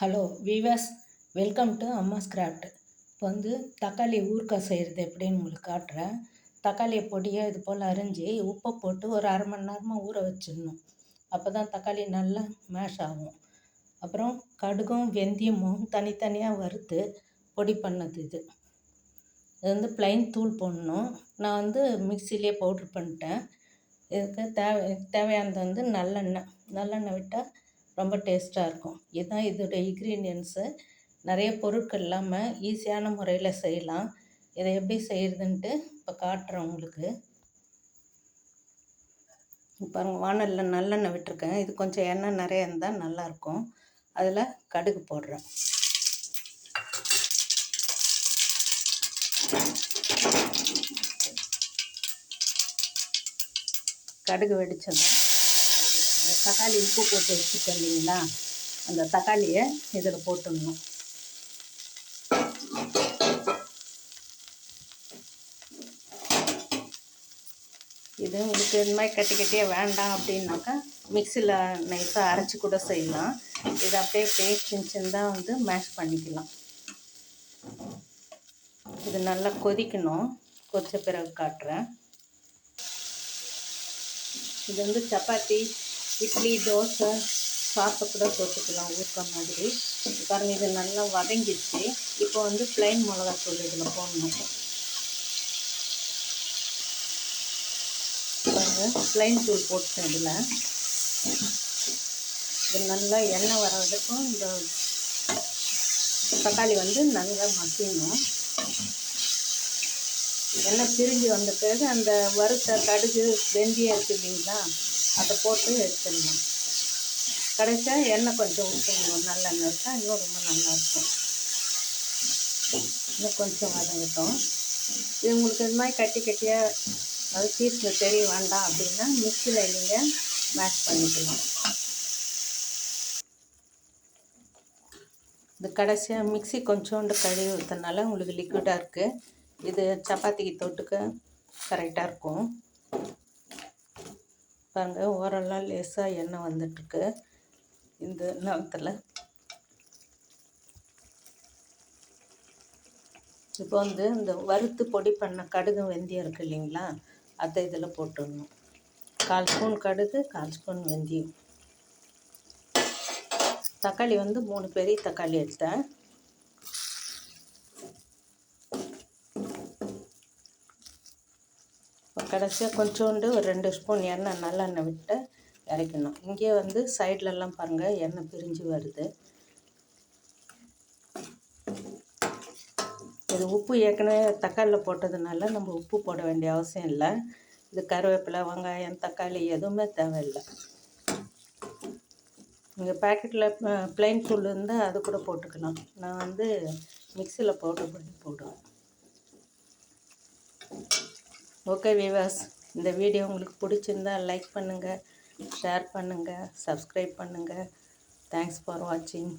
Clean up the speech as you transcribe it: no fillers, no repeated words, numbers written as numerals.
Hello viewers, welcome to Amma's craft. இப்போ வந்து தக்காளி ஊறுகாய் செய்கிறது எப்படின்னு உங்களுக்கு காட்டுறேன். தக்காளியை பொடியாக இது போல் அரிஞ்சு உப்பை போட்டு ஒரு அரை மணி நேரமாக ஊற வச்சிடணும். அப்போ தான் தக்காளி நல்லா மேஷ் ஆகும். அப்புறம் கடுகும் வெந்தயமும் தனித்தனியாக வறுத்து பொடி பண்ணது இது வந்து ப்ளைன் தூள் போடணும். நான் வந்து மிக்சிலே பவுட்ரு பண்ணிட்டேன். இதுக்கு தேவையானது வந்து நல்லெண்ணெய் விட்டால் ரொம்ப டேஸ்ட்டாக இருக்கும். இதுதான் இதோட இன்க்ரீடியன்ஸு. நிறைய பொருட்கள் இல்லாமல் ஈஸியான முறையில் செய்யலாம். இதை எப்படி செய்கிறதுன்ட்டு இப்போ காட்டுறேன் உங்களுக்கு. பாருங்கள், வானலில் நல்லெண்ணெய் விட்டுருக்கேன். இது கொஞ்சம் எண்ணெய் நிறைய இருந்தால் நல்லாயிருக்கும். அதில் கடுகு போடுறேன். கடுகு வெடிச்சதும் தக்காளி உப்பு போட்டு வச்சுட்டேன் இல்லைங்களா, அந்த தக்காளியை இதில் போட்டுடணும். இது உங்களுக்கு இந்த மாதிரி கட்டியாக வேண்டாம் அப்படின்னாக்கா மிக்சியில் நைஸாக அரைச்சி கூட செய்யலாம். இதை அப்படியே சின்னதாக வந்து மேஷ் பண்ணிக்கலாம். இது நல்லா கொதிக்கணும். கொதித்த பிறகு காட்டுறேன். இது வந்து சப்பாத்தி, இட்லி, தோசை சாப்பிட்டு கூட தொட்டுக்கலாம் ஊறுகாய் மாதிரி. பாருங்கள், இது நல்லா வதங்கிடுச்சு. இப்போ வந்து ப்ளைன் மிளகாத்தூள் இதில் போடணும். பாருங்கள், ப்ளைன் தூள் போட்டேன். இதில் இது நல்லா எண்ணெய் வர வரைக்கும் இந்த தக்காளி வந்து நல்லா மசியணும். எண்ணெய் பிரிஞ்சு வந்த பிறகு அந்த வறுத்த கடுகு வெந்தயம் இருக்குது இல்லைங்களா, அதை போட்டு எடுத்துடணும். கடைசியாக எண்ணெய் கொஞ்சம் ஊற்றணும். நல்லெண்ணெய் இருந்தால் இன்னும் ரொம்ப நல்லாயிருக்கும். இன்னும் கொஞ்சம் வதங்கட்டும். இது உங்களுக்கு இது மாதிரி கட்டியாக அது பீஸில் தெரிய வேண்டாம் அப்படின்னா மிக்சியில் நீங்கள் மேஷ் பண்ணிக்கலாம். இது கடைசியாக மிக்சி கொஞ்சோண்டு கழுவி ஊற்றனால உங்களுக்கு லிக்விடாக இருக்குது. இது சப்பாத்திக்கு தொட்டுக்க கரெக்டாக இருக்கும். பாருங்கள், ஓரெல்லாம் லேசாக எண்ணெய் வந்துட்டுருக்கு. இந்த நேரத்தில் இப்போ வந்து இந்த வறுத்து பொடி பண்ண கடுகு வெந்தயம் இருக்குது இல்லைங்களா, அதை இதில் போட்டுடணும். 1/4 ஸ்பூன் கடுகு, 1/4 ஸ்பூன் வெந்தயம். தக்காளி வந்து 3 பெரிய தக்காளி எடுத்தேன். கடைசியாக கொஞ்சோண்டு ஒரு 2 ஸ்பூன் எண்ணெய் நல்லெண்ணெய் விட்டு இறக்கணும். இங்கே வந்து சைட்லலாம் பாருங்கள் எண்ணெய் பிரிஞ்சு வருது. இது உப்பு ஏற்கனவே தக்காளியில் போட்டதுனால நம்ம உப்பு போட வேண்டிய அவசியம் இல்லை. இது கருவேப்பிலை, வெங்காயம், தக்காளி எதுவுமே தேவையில்லை. நீங்கள் பேக்கெட்டில் ப்ளைன் தூள் இருந்தால் அது கூட போட்டுக்கலாம். நான் வந்து மிக்சியில் பவுடர் பண்ணி போடுவேன். ஓகே வீவர்ஸ், இந்த வீடியோ உங்களுக்கு பிடிச்சிருந்தால் லைக் பண்ணுங்கள், ஷேர் பண்ணுங்கள், சப்ஸ்கிரைப் பண்ணுங்கள். தேங்க்ஸ் ஃபார் வாட்சிங்.